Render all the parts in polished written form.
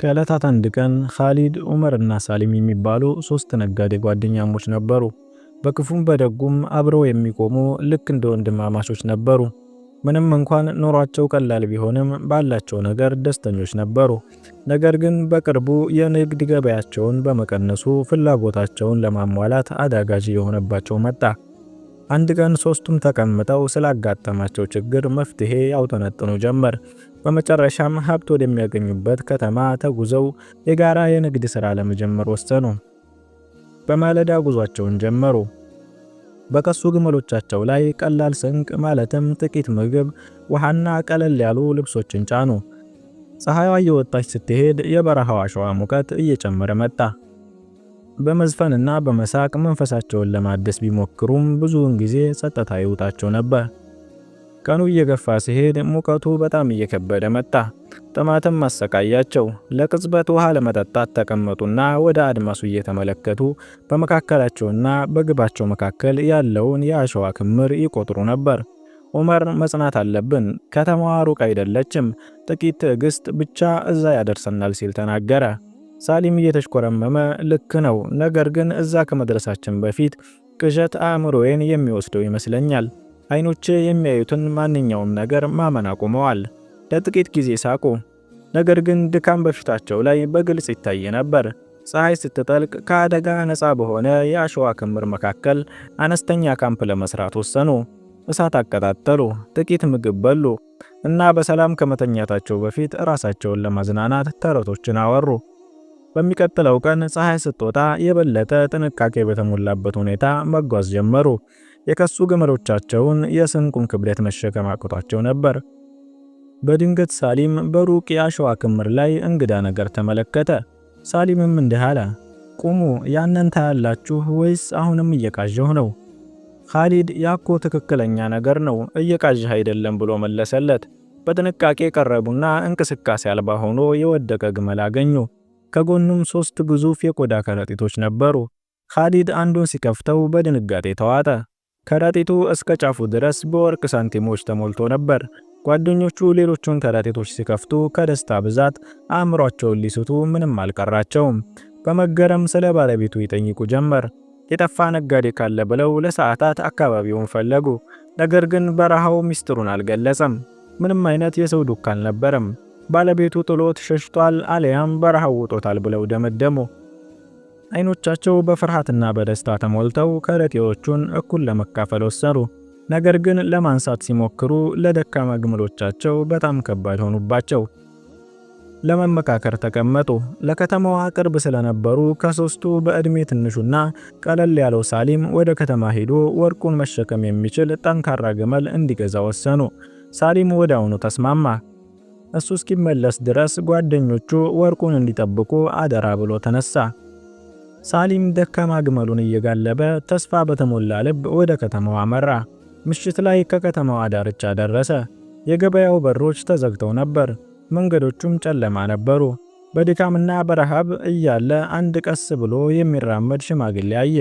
ከዕለታት አንድ ቀን ኻሊድ፣ ዑመርና ሳሊም የሚባሉ ሶስት ነጋዴ ጓደኛሞች ነበሩ። በክፉም በደጉም አብረው የሚቆሙ ልክ እንደ ወንድማማቾች ነበሩ። ምንም እንኳን ኑሯቸው ቀላል ቢሆንም ባላቸው ነገር ደስተኞች ነበሩ። ነገር ግን በቅርቡ የንግድ ገበያቸውን በመቀነሱ ፍላጎታቸውን ለማሟላት አዳጋች የሆነባቸው መጣ። አንድ ቀን ሶስቱም ተቀምጠው ስላጋጠማቸው ችግር መፍትሄ ያውጠነጥኑ ጀመር። በመጨረሻም ሀብት ወደሚያገኙበት ከተማ ተጉዘው የጋራ የንግድ ሥራ ለመጀመር ወሰኑ። በማለዳ ጉዟቸውን ጀመሩ። በቀሱ ግመሎቻቸው ላይ ቀላል ስንቅ ማለትም ጥቂት ምግብ፣ ውሃና ቀለል ያሉ ልብሶችን ጫኑ። ፀሐይዋ እየወጣች ስትሄድ የበረሃው አሸዋ ሙቀት እየጨመረ መጣ። በመዝፈንና በመሳቅ መንፈሳቸውን ለማደስ ቢሞክሩም ብዙውን ጊዜ ጸጥታ ይውጣቸው ነበር። ቀኑ እየገፋ ሲሄድ ሙቀቱ በጣም እየከበደ መጣ። ጥማትም አሰቃያቸው። ለቅጽበት ውሃ ለመጠጣት ተቀመጡና ወደ አድማሱ እየተመለከቱ በመካከላቸውና በግባቸው መካከል ያለውን የአሸዋ ክምር ይቆጥሩ ነበር። ዑመር መጽናት አለብን፣ ከተማዋ ሩቅ አይደለችም፣ ጥቂት ትዕግስት ብቻ እዛ ያደርሰናል ሲል ተናገረ። ሳሊም እየተሽኮረመመ ልክ ነው፣ ነገር ግን እዛ ከመድረሳችን በፊት ቅዠት አእምሮዬን የሚወስደው ይመስለኛል። አይኖቼ የሚያዩትን ማንኛውም ነገር ማመን አቁመዋል። ለጥቂት ጊዜ ሳቁ፣ ነገር ግን ድካም በፊታቸው ላይ በግልጽ ይታይ ነበር። ፀሐይ ስትጠልቅ ከአደጋ ነፃ በሆነ የአሸዋ ክምር መካከል አነስተኛ ካምፕ ለመስራት ወሰኑ። እሳት አቀጣጠሉ፣ ጥቂት ምግብ በሉ እና በሰላም ከመተኛታቸው በፊት ራሳቸውን ለማዝናናት ተረቶችን አወሩ። በሚቀጥለው ቀን ፀሐይ ስትወጣ የበለጠ ጥንቃቄ በተሞላበት ሁኔታ መጓዝ ጀመሩ። የከሱ ግመሎቻቸውን የስንቁን ክብደት መሸከም አቅቷቸው ነበር። በድንገት ሳሊም በሩቅ የአሸዋ ክምር ላይ እንግዳ ነገር ተመለከተ። ሳሊምም እንዲህ አለ፣ ቁሙ፣ ያንን ታያላችሁ ወይስ አሁንም እየቃዠሁ ነው? ኻሊድ ያኮ ትክክለኛ ነገር ነው፣ እየቃዠህ አይደለም ብሎ መለሰለት። በጥንቃቄ ቀረቡና እንቅስቃሴ አልባ ሆኖ የወደቀ ግመል አገኙ። ከጎኑም ሶስት ግዙፍ የቆዳ ከረጢቶች ነበሩ። ኻሊድ አንዱን ሲከፍተው በድንጋጤ ተዋጠ። ከረጢቱ እስከ ጫፉ ድረስ በወርቅ ሳንቲሞች ተሞልቶ ነበር። ጓደኞቹ ሌሎቹን ከረጢቶች ሲከፍቱ ከደስታ ብዛት አእምሯቸውን ሊስቱ ምንም አልቀራቸውም። በመገረም ስለ ባለቤቱ ይጠይቁ ጀመር። የጠፋ ነጋዴ ካለ ብለው ለሰዓታት አካባቢውን ፈለጉ። ነገር ግን በረሃው ሚስጥሩን አልገለጸም። ምንም አይነት የሰው ዱካ አልነበረም። ባለቤቱ ጥሎት ሸሽቷል አለያም በረሃው ውጦታል ብለው ደመደሙ። አይኖቻቸው በፍርሃትና በደስታ ተሞልተው ከረጢቶቹን እኩል ለመካፈል ወሰኑ። ነገር ግን ለማንሳት ሲሞክሩ ለደካማ ግመሎቻቸው በጣም ከባድ ሆኑባቸው። ለመመካከር ተቀመጡ። ለከተማዋ ቅርብ ስለነበሩ ከሶስቱ በእድሜ ትንሹና ቀለል ያለው ሳሊም ወደ ከተማ ሄዶ ወርቁን መሸከም የሚችል ጠንካራ ግመል እንዲገዛ ወሰኑ። ሳሊም ወዲያውኑ ተስማማ። እሱ እስኪመለስ ድረስ ጓደኞቹ ወርቁን እንዲጠብቁ አደራ ብሎ ተነሳ። ሳሊም ደካማ ግመሉን እየጋለበ ተስፋ በተሞላ ልብ ወደ ከተማው አመራ። ምሽት ላይ ከከተማዋ ዳርቻ ደረሰ። የገበያው በሮች ተዘግተው ነበር፣ መንገዶቹም ጨለማ ነበሩ። በድካምና በረሃብ እያለ አንድ ቀስ ብሎ የሚራመድ ሽማግሌ አየ።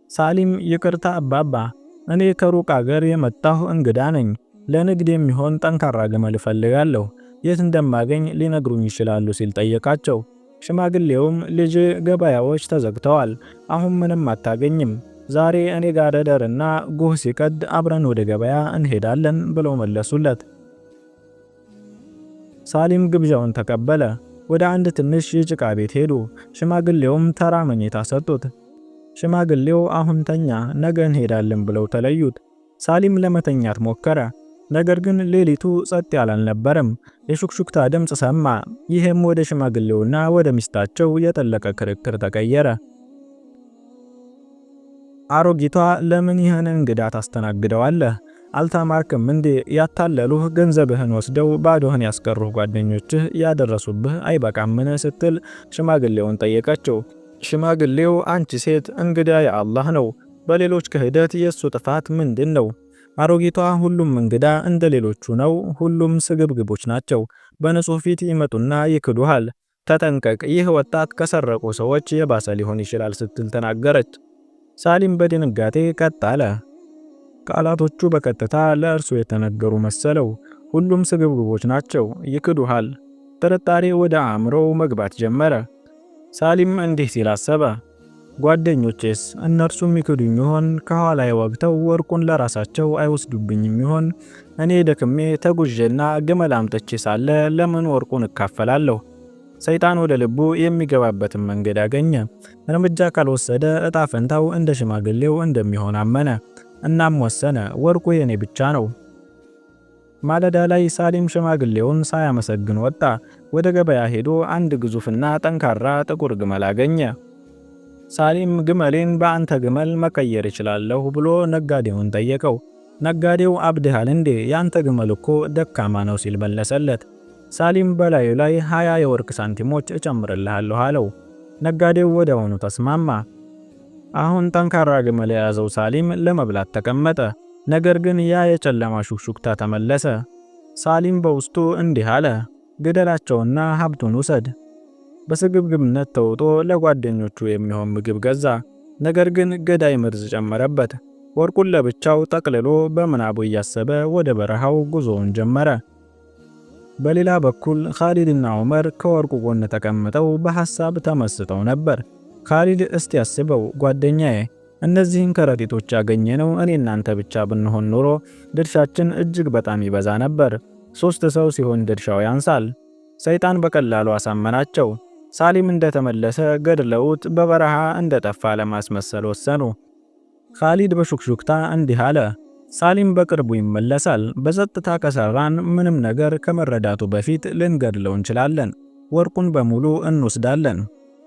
ሳሊም ይቅርታ አባባ፣ እኔ ከሩቅ አገር የመጣሁ እንግዳ ነኝ። ለንግድ የሚሆን ጠንካራ ግመል እፈልጋለሁ። የት እንደማገኝ ሊነግሩኝ ይችላሉ ሲል ጠየቃቸው። ሽማግሌውም ልጅ፣ ገበያዎች ተዘግተዋል፣ አሁን ምንም አታገኝም። ዛሬ እኔ ጋር ደርና ጎህ ሲቀድ አብረን ወደ ገበያ እንሄዳለን ብለው መለሱለት። ሳሊም ግብዣውን ተቀበለ። ወደ አንድ ትንሽ የጭቃ ቤት ሄዱ። ሽማግሌውም ተራ መኝታ ሰጡት። ሽማግሌው አሁን ተኛ፣ ነገ እንሄዳለን ብለው ተለዩት። ሳሊም ለመተኛት ሞከረ። ነገር ግን ሌሊቱ ጸጥ ያለ አልነበረም። የሹክሹክታ ድምጽ ሰማ። ይህም ወደ ሽማግሌውና ወደ ሚስታቸው የጠለቀ ክርክር ተቀየረ። አሮጊቷ ለምን ይህን እንግዳ ታስተናግደዋለህ? አልተማርክም እንዴ? ያታለሉህ ገንዘብህን ወስደው ባዶህን ያስቀሩህ ጓደኞችህ ያደረሱብህ አይበቃምን? ስትል ሽማግሌውን ጠየቀችው። ሽማግሌው አንቺ ሴት፣ እንግዳ የአላህ ነው፣ በሌሎች ክህደት የሱ ጥፋት ምንድን ነው? አሮጊቷ ሁሉም እንግዳ እንደሌሎቹ ነው፣ ሁሉም ስግብግቦች ናቸው፣ በንጹህ ፊት ይመጡና ይክዱሃል። ተጠንቀቅ፣ ይህ ወጣት ከሰረቁ ሰዎች የባሰ ሊሆን ይችላል ስትል ተናገረች። ሳሊም በድንጋጤ ቀጥ አለ። ቃላቶቹ በቀጥታ ለእርሱ የተነገሩ መሰለው። ሁሉም ስግብግቦች ናቸው፣ ይክዱሃል። ጥርጣሬ ወደ አእምሮው መግባት ጀመረ። ሳሊም እንዲህ ሲል አሰበ፣ ጓደኞቼስ እነርሱም ይክዱኝ ይሆን? ከኋላዬ ወግተው ወርቁን ለራሳቸው አይወስዱብኝም ይሆን? እኔ ደክሜ ተጉዤና ግመል አምጥቼ ሳለ ለምን ወርቁን እካፈላለሁ? ሰይጣን ወደ ልቡ የሚገባበትን መንገድ አገኘ። እርምጃ ካልወሰደ እጣ ፈንታው እንደ ሽማግሌው እንደሚሆን አመነ። እናም ወሰነ፣ ወርቁ የኔ ብቻ ነው። ማለዳ ላይ ሳሊም ሽማግሌውን ሳያመሰግን ወጣ። ወደ ገበያ ሄዶ አንድ ግዙፍና ጠንካራ ጥቁር ግመል አገኘ። ሳሊም ግመሌን በአንተ ግመል መቀየር እችላለሁ ብሎ ነጋዴውን ጠየቀው። ነጋዴው አብድሃል እንዴ? ያንተ ግመል እኮ ደካማ ነው ሲል መለሰለት። ሳሊም በላዩ ላይ 20 የወርቅ ሳንቲሞች እጨምርልሃለሁ አለው። ነጋዴው ወዲያውኑ ተስማማ። አሁን ጠንካራ ግመል የያዘው ሳሊም ለመብላት ተቀመጠ። ነገር ግን ያ የጨለማ ሹክሹክታ ተመለሰ። ሳሊም በውስጡ እንዲህ አለ፣ ግደላቸውና ሀብቱን ውሰድ። በስግብግብነት ተውጦ ለጓደኞቹ የሚሆን ምግብ ገዛ። ነገር ግን ገዳይ መርዝ ጨመረበት። ወርቁን ለብቻው ጠቅልሎ በምናቡ እያሰበ ወደ በረሃው ጉዞውን ጀመረ። በሌላ በኩል ኻሊድና ዑመር ከወርቁ ጎን ተቀምጠው በሐሳብ ተመስጠው ነበር። ኻሊድ እስቲ ያስበው ጓደኛዬ፣ እነዚህን ከረጢቶች ያገኘነው እኔ እናንተ ብቻ ብንሆን ኖሮ ድርሻችን እጅግ በጣም ይበዛ ነበር። 3 ሰው ሲሆን ድርሻው ያንሳል። ሰይጣን በቀላሉ አሳመናቸው። ሳሊም እንደተመለሰ ገድለውት በበረሃ እንደጠፋ ለማስመሰል ወሰኑ። ኻሊድ በሹክሹክታ እንዲህ አለ፣ ሳሊም በቅርቡ ይመለሳል። በጸጥታ ከሰራን ምንም ነገር ከመረዳቱ በፊት ልንገድለው እንችላለን። ወርቁን በሙሉ እንወስዳለን።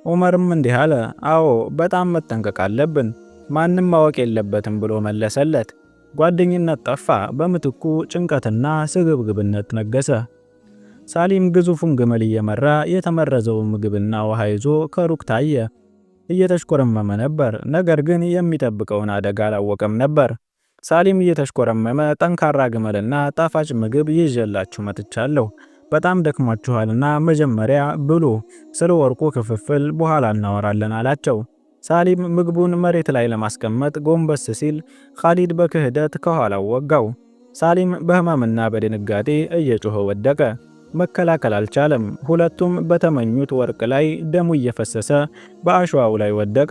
ዑመርም እንዲህ አለ፣ አዎ በጣም መጠንቀቅ አለብን። ማንም ማወቅ የለበትም ብሎ መለሰለት። ጓደኝነት ጠፋ። በምትኩ ጭንቀትና ስግብግብነት ነገሰ። ሳሊም ግዙፉን ግመል እየመራ የተመረዘው ምግብና ውሃ ይዞ ከሩቅ ታየ። እየተሽኮረመመ ነበር፣ ነገር ግን የሚጠብቀውን አደጋ አላወቀም ነበር። ሳሊም እየተሽኮረመመ ጠንካራ ግመልና ጣፋጭ ምግብ ይዤላችሁ መጥቻለሁ። በጣም ደክሟችኋልና መጀመሪያ ብሉ፣ ስለ ወርቁ ክፍፍል በኋላ እናወራለን አላቸው። ሳሊም ምግቡን መሬት ላይ ለማስቀመጥ ጎንበስ ሲል ኻሊድ በክህደት ከኋላው ወጋው። ሳሊም በህመምና በድንጋጤ እየጮኸ ወደቀ። መከላከል አልቻለም። ሁለቱም በተመኙት ወርቅ ላይ ደሙ እየፈሰሰ በአሸዋው ላይ ወደቀ።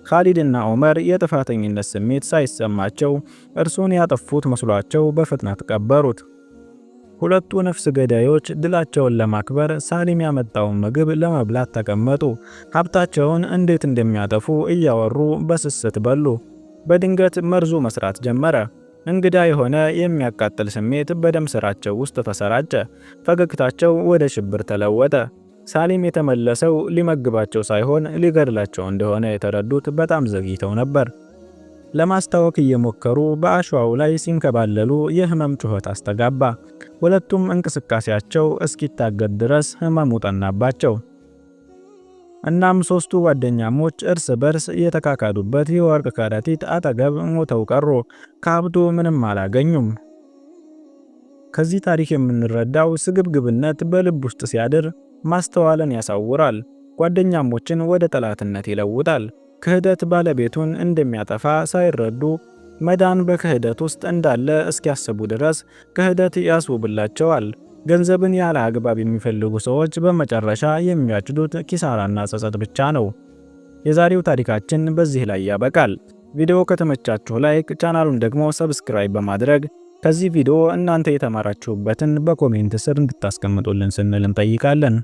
ኻሊድና ዑመር የጥፋተኝነት ስሜት ሳይሰማቸው እርሱን ያጠፉት መስሏቸው በፍጥነት ቀበሩት። ሁለቱ ነፍስ ገዳዮች ድላቸውን ለማክበር ሳሊም ያመጣውን ምግብ ለመብላት ተቀመጡ። ሀብታቸውን እንዴት እንደሚያጠፉ እያወሩ በስስት በሉ። በድንገት መርዙ መስራት ጀመረ። እንግዳ የሆነ የሚያቃጥል ስሜት በደም ስራቸው ውስጥ ተሰራጨ። ፈገግታቸው ወደ ሽብር ተለወጠ። ሳሊም የተመለሰው ሊመግባቸው ሳይሆን ሊገድላቸው እንደሆነ የተረዱት በጣም ዘግይተው ነበር። ለማስታወክ እየሞከሩ በአሸዋው ላይ ሲንከባለሉ የህመም ጩኸት አስተጋባ። ሁለቱም እንቅስቃሴያቸው እስኪታገድ ድረስ ህመሙ ጠናባቸው። እናም 3ቱ ጓደኛሞች እርስ በርስ የተካካዱበት የወርቅ ከረጢት አጠገብ ሞተው ቀሩ። ከሀብቱ ምንም አላገኙም። ከዚህ ታሪክ የምንረዳው ስግብግብነት በልብ ውስጥ ሲያድር ማስተዋልን ያሳውራል፣ ጓደኛሞችን ወደ ጠላትነት ይለውጣል። ክህደት ባለቤቱን እንደሚያጠፋ ሳይረዱ መዳን በክህደት ውስጥ እንዳለ እስኪያስቡ ድረስ ክህደት ያስውብላቸዋል። ገንዘብን ያለ አግባብ የሚፈልጉ ሰዎች በመጨረሻ የሚያጭዱት ኪሳራና ጸጸት ብቻ ነው። የዛሬው ታሪካችን በዚህ ላይ ያበቃል። ቪዲዮ ከተመቻችሁ ላይክ፣ ቻናሉን ደግሞ ሰብስክራይብ በማድረግ ከዚህ ቪዲዮ እናንተ የተማራችሁበትን በኮሜንት ስር እንድታስቀምጡልን ስንል እንጠይቃለን።